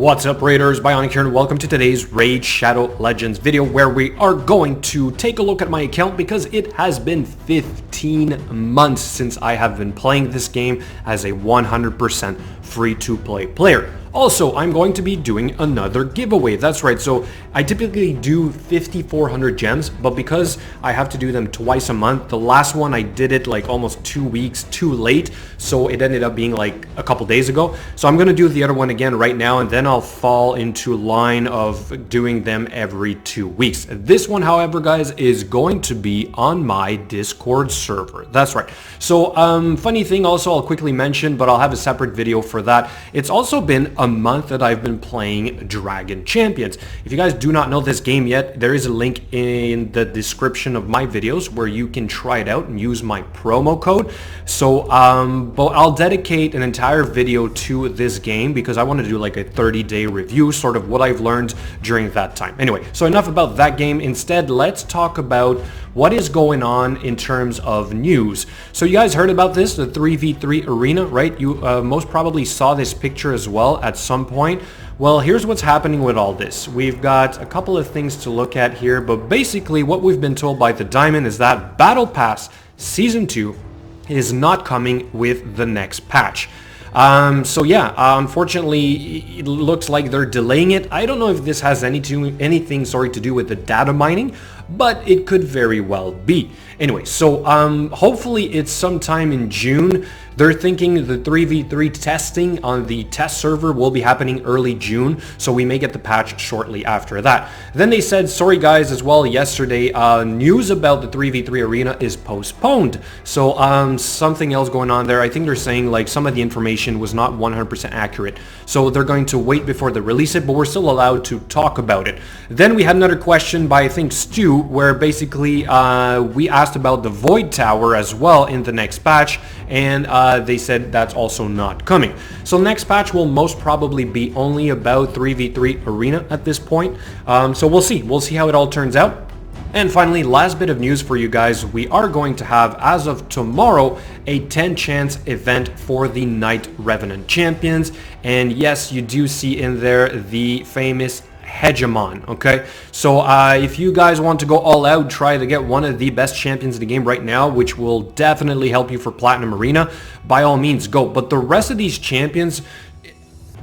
What's up, Raiders? Bionic here, and welcome to today's Raid Shadow Legends video, where we are going to take a look at my account because it has been 15 months since I have been playing this game as a 100% free-to-play player. Also, I'm going to be doing another giveaway. That's right. So I typically do 5,400 gems, but because I have to do them twice a month, the last one I did it like almost 2 weeks too late. So it ended up being like a couple days ago. So I'm going to do the other one again right now, and then I'll fall into line of doing them every 2 weeks. This one, however, guys, is going to be on my Discord server. That's right. So funny thing also, I'll quickly mention, but I'll have a separate video for that. It's also been a month that I've been playing Dragon Champions. If you guys do not know this game yet, there is a link in the description of my videos where you can try it out and use my promo code. So but I'll dedicate an entire video to this game because I want to do like a 30-day review, sort of what I've learned during that time. Anyway, so enough about that game. Instead, let's talk about what is going on in terms of news. So you guys heard about this, the 3v3 arena, right? You most probably saw this picture as well at some point. Well, here's what's happening with all this. We've got a couple of things to look at here, but basically what we've been told by the Diamond is that Battle Pass Season 2 is not coming with the next patch. So yeah, unfortunately, it looks like they're delaying it. I don't know if this has anything to do with the data mining, but it could very well be. Anyway, so hopefully it's sometime in June. They're thinking the 3v3 testing on the test server will be happening early June, so we may get the patch shortly after that. Then they said, sorry guys, as well yesterday, news about the 3v3 arena is postponed. So something else going on there. I think they're saying like some of the information was not 100% accurate. So they're going to wait before they release it, but we're still allowed to talk about it. Then we had another question by, I think, Stu, where basically we asked about the Void Tower as well in the next patch, and they said that's also not coming. So the next patch will most probably be only about 3v3 arena at this point. So we'll see how it all turns out. And finally, last bit of news for you guys, we are going to have, as of tomorrow, a 10 chance event for the Night Revenant Champions. And yes, you do see in there the famous Hegemon. Okay, so if you guys want to go all out, try to get one of the best champions in the game right now, which will definitely help you for Platinum Arena, by all means go. But the rest of these champions,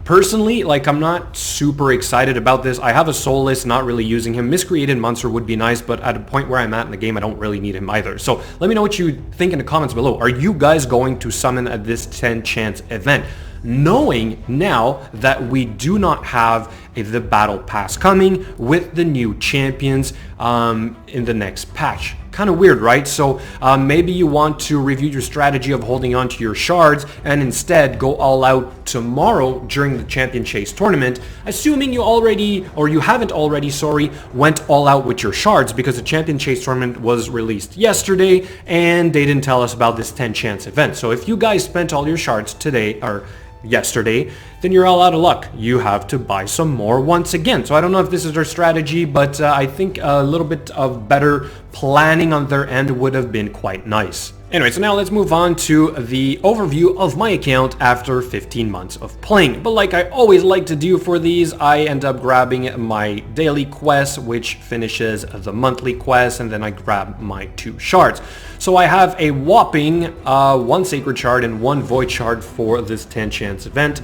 personally, like, I'm not super excited about this. I have a Soulless, not really using him. Miscreated Monster would be nice, but at a point where I'm at in the game, I don't really need him either. So let me know what you think in the comments below. Are you guys going to summon at this 10 chance event, knowing now that we do not have the battle pass coming with the new champions in the next patch? Kind of weird, right? So maybe you want to review your strategy of holding on to your shards and instead go all out tomorrow during the Champion Chase tournament, assuming you already, or you haven't already, sorry, went all out with your shards, because the Champion Chase tournament was released yesterday and they didn't tell us about this 10 chance event. So if you guys spent all your shards today or yesterday, then you're all out of luck. You have to buy some more once again. So I don't know if this is their strategy, but I think a little bit of better planning on their end would have been quite nice. Anyway, so now let's move on to the overview of my account after 15 months of playing. But like I always like to do for these, I end up grabbing my daily quest, which finishes the monthly quest, and then I grab my 2 shards. So I have a whopping 1 Sacred Shard and 1 Void Shard for this 10 chance event.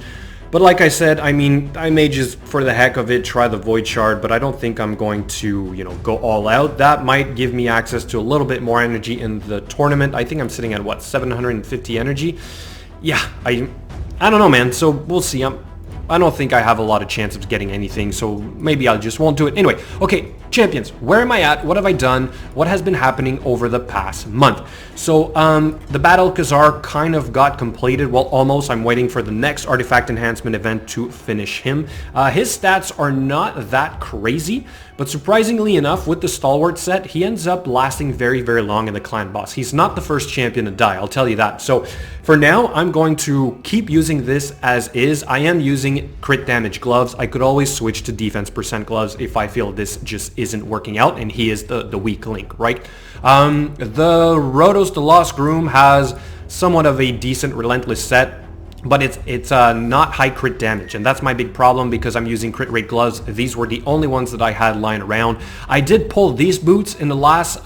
But like I said, I mean, I may just, for the heck of it, try the Void Shard, but I don't think I'm going to, you know, go all out. That might give me access to a little bit more energy in the tournament. I think I'm sitting at, what, 750 energy? Yeah, I don't know, man. So we'll see. I don't think I have a lot of chance of getting anything, so maybe I just won't do it. Anyway, okay, champions, where am I at? What have I done? What has been happening over the past month? So, the Battle Khazar kind of got completed. Well, almost. I'm waiting for the next Artifact Enhancement event to finish him. His stats are not that crazy, but surprisingly enough, with the Stalwart set, he ends up lasting very, very long in the Clan Boss. He's not the first champion to die, I'll tell you that. So, for now, I'm going to keep using this as is. I am using crit damage gloves. I could always switch to defense % gloves if I feel this just isn't working out and he is the weak link, right? The Rotos the Lost Groom has somewhat of a decent relentless set. but it's not high crit damage, and that's my big problem because I'm using crit rate gloves. These were the only ones that I had lying around. I did pull these boots in the last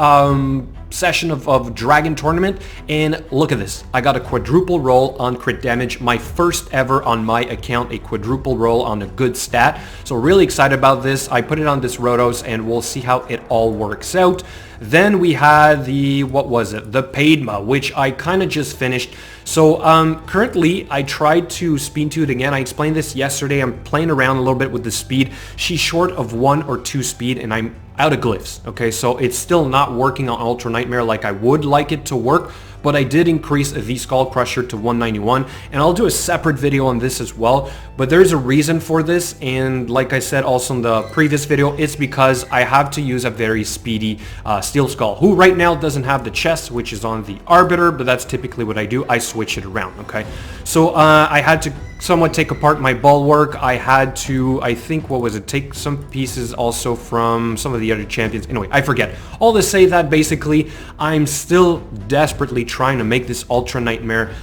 session of Dragon Tournament, and look at this. I got a quadruple roll on crit damage, my first ever on my account, a quadruple roll on a good stat. So really excited about this. I put it on this Rotos, and we'll see how it all works out. Then we had the, what was it? The Padma, which I kind of just finished. So currently I tried to speed to it again. I explained this yesterday. I'm playing around a little bit with the speed. She's short of 1 or 2 speed, and I'm out of glyphs. Okay, so it's still not working on Ultra Nightmare like I would like it to work, but I did increase the Skull Crusher to 191, and I'll do a separate video on this as well. But there's a reason for this, and like I said also in the previous video, it's because I have to use a very speedy Steel Skull, who right now doesn't have the chest, which is on the Arbiter, but that's typically what I do. I switch it around, okay? So I had to somewhat take apart my Bulwark. I had to, I think, what was it, take some pieces also from some of the other champions. Anyway, I forget. All to say that basically I'm still desperately trying to make this Ultra Nightmare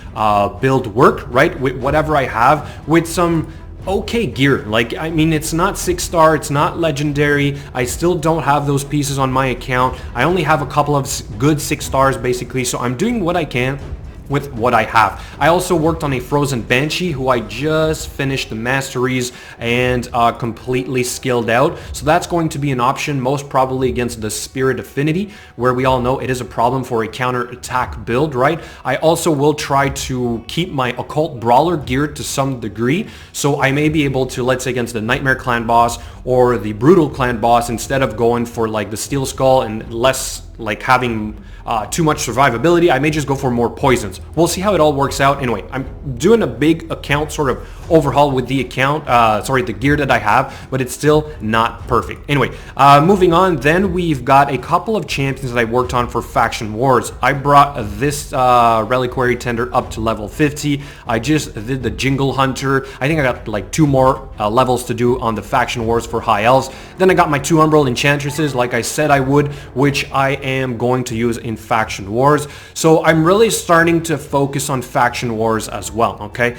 build work, right? With whatever I have, with some okay gear. Like, I mean, it's not 6-star, it's not legendary. I still don't have those pieces on my account. I only have a couple of good 6-stars basically, so I'm doing what I can with what I have. I also worked on a Frozen Banshee, who I just finished the masteries and completely skilled out. So that's going to be an option, most probably against the Spirit Affinity, where we all know it is a problem for a counter-attack build, right? I also will try to keep my Occult Brawler geared to some degree, so I may be able to, let's say against the Nightmare Clan boss or the Brutal Clan boss, instead of going for like the Steel Skull and less like having too much survivability, I may just go for more poisons. We'll see how it all works out. Anyway, I'm doing a big account sort of overhaul with the account, the gear that I have, but it's still not perfect. Anyway, moving on, then we've got a couple of champions that I worked on for Faction Wars. I brought this Reliquary Tender up to level 50. I just did the Jingle Hunter. I think I got like 2 more levels to do on the Faction Wars for High Elves. Then I got my 2 Umbral Enchantresses, like I said I would, which I am going to use in Faction Wars. So I'm really starting to focus on Faction Wars as well, okay?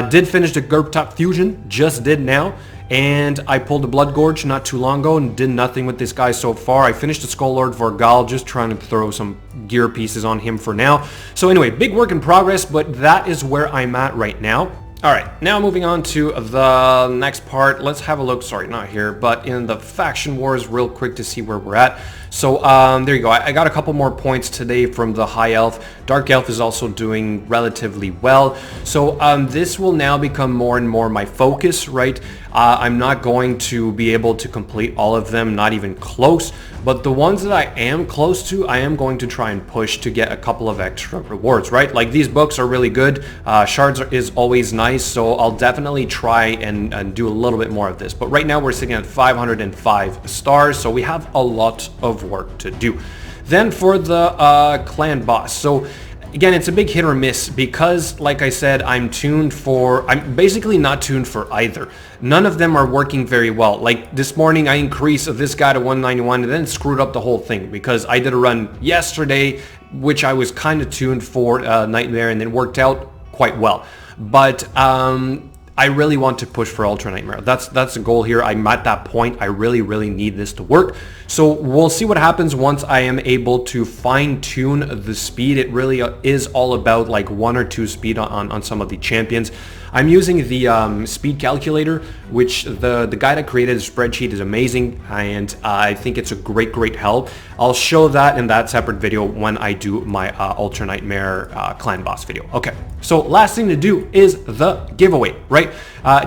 Did finish the Gurptop Fusion, just did now, and I pulled the Blood Gorge not too long ago and did nothing with this guy so far. I finished the Skull Lord Vorgal, just trying to throw some gear pieces on him for now. So anyway, big work in progress, but that is where I'm at right now. Alright, now moving on to the next part. Let's have a look, sorry, not here, but in the Faction Wars real quick to see where we're at. So there you go. I got a couple more points today from the High Elf. Dark Elf is also doing relatively well. So this will now become more and more my focus, right? I'm not going to be able to complete all of them, not even close. But the ones that I am close to, I am going to try and push to get a couple of extra rewards, right? Like these books are really good. Shards is always nice, so I'll definitely try and do a little bit more of this. But right now we're sitting at 505 stars, so we have a lot of work to do. Then for the clan boss. So again, it's a big hit or miss because, like I said, I'm basically not tuned for either. None of them are working very well. Like this morning, I increased this guy to 191 and then screwed up the whole thing because I did a run yesterday, which I was kind of tuned for Nightmare, and it worked out quite well. But I really want to push for Ultra Nightmare. That's the goal here. I'm at that point. I really need this to work. So we'll see what happens once I am able to fine-tune the speed. It really is all about like 1 or 2 speed on some of the champions. I'm using the speed calculator, which the guy that created the spreadsheet is amazing, and I think it's a great help. I'll show that in that separate video when I do my Ultra Nightmare clan boss video. Okay, so last thing to do is the giveaway, right?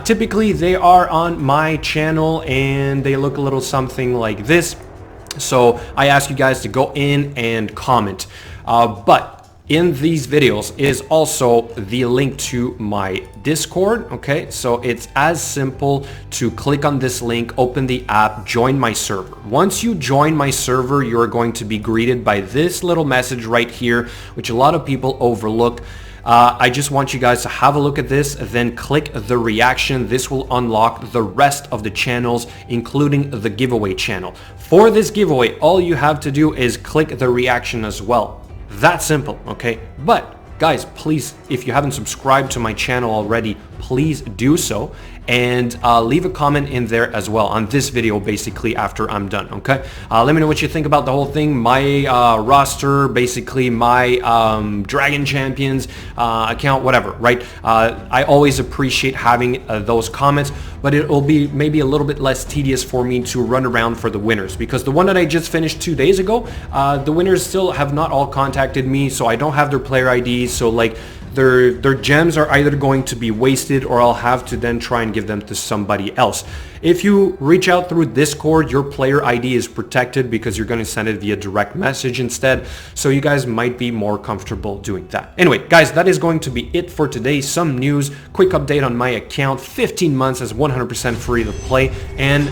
Typically they are on my channel and they look a little something like this. So I ask you guys to go in and comment, but in these videos is also the link to my Discord, okay? So it's as simple to click on this link, open the app, join my server. Once you join my server, you're going to be greeted by this little message right here, which a lot of people overlook. I just want you guys to have a look at this, then click the reaction. This will unlock the rest of the channels, including the giveaway channel. For this giveaway, all you have to do is click the reaction as well. That simple, okay? But guys, please, if you haven't subscribed to my channel already, please do so, and leave a comment in there as well on this video basically after I'm done, okay? Let me know what you think about the whole thing, my roster, basically my Dragon Champions account, whatever, right? I always appreciate having those comments, but it will be maybe a little bit less tedious for me to run around for the winners, because the one that I just finished 2 days ago, the winners still have not all contacted me, so I don't have their player IDs, so like their gems are either going to be wasted or I'll have to then try and give them to somebody else. If you reach out through Discord, your player ID is protected because you're going to send it via direct message instead, so you guys might be more comfortable doing that. Anyway, guys, that is going to be it for today. Some news, quick update on my account, 15 months as 100% free to play, and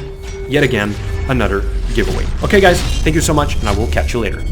yet again, another giveaway. Okay guys, thank you so much, and I will catch you later.